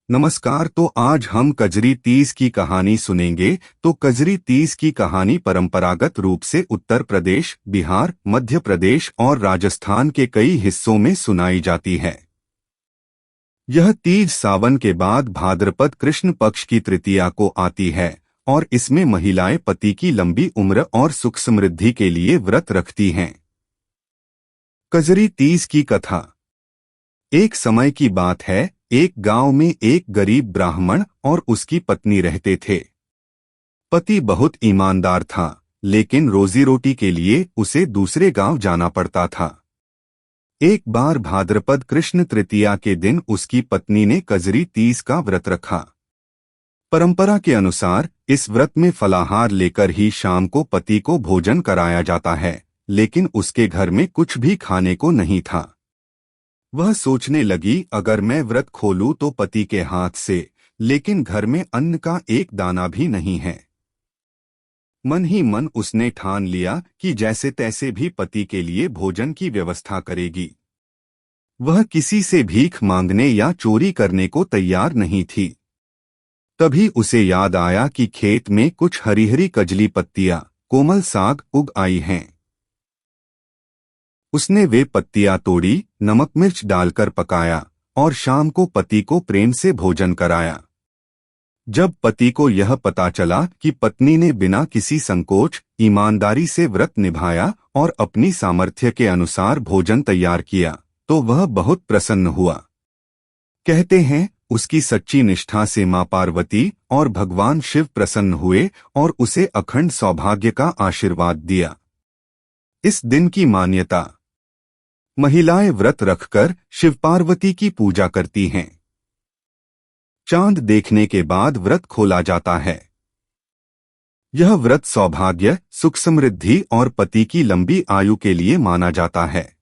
नमस्कार। तो आज हम कजरी तीज की कहानी सुनेंगे। तो कजरी तीज की कहानी परंपरागत रूप से उत्तर प्रदेश, बिहार, मध्य प्रदेश और राजस्थान के कई हिस्सों में सुनाई जाती है। यह तीज सावन के बाद भाद्रपद कृष्ण पक्ष की तृतीया को आती है और इसमें महिलाएं पति की लंबी उम्र और सुख समृद्धि के लिए व्रत रखती हैं। कजरी तीज की कथा। एक समय की बात है, एक गांव में एक गरीब ब्राह्मण और उसकी पत्नी रहते थे। पति बहुत ईमानदार था, लेकिन रोजी रोटी के लिए उसे दूसरे गांव जाना पड़ता था। एक बार भाद्रपद कृष्ण तृतीया के दिन उसकी पत्नी ने कजरी तीज का व्रत रखा। परंपरा के अनुसार इस व्रत में फलाहार लेकर ही शाम को पति को भोजन कराया जाता है, लेकिन उसके घर में कुछ भी खाने को नहीं था। वह सोचने लगी, अगर मैं व्रत खोलूं तो पति के हाथ से, लेकिन घर में अन्न का एक दाना भी नहीं है। मन ही मन उसने ठान लिया कि जैसे तैसे भी पति के लिए भोजन की व्यवस्था करेगी। वह किसी से भीख मांगने या चोरी करने को तैयार नहीं थी। तभी उसे याद आया कि खेत में कुछ हरी हरी कजली पत्तियां, कोमल साग उग आई हैं। उसने वे पत्तियां तोड़ी, नमक मिर्च डालकर पकाया और शाम को पति को प्रेम से भोजन कराया। जब पति को यह पता चला कि पत्नी ने बिना किसी संकोच ईमानदारी से व्रत निभाया और अपनी सामर्थ्य के अनुसार भोजन तैयार किया, तो वह बहुत प्रसन्न हुआ। कहते हैं, उसकी सच्ची निष्ठा से मां पार्वती और भगवान शिव प्रसन्न हुए और उसे अखंड सौभाग्य का आशीर्वाद दिया। इस दिन की मान्यता। महिलाएं व्रत रखकर शिव पार्वती की पूजा करती हैं। चांद देखने के बाद व्रत खोला जाता है। यह व्रत सौभाग्य, सुख समृद्धि और पति की लंबी आयु के लिए माना जाता है।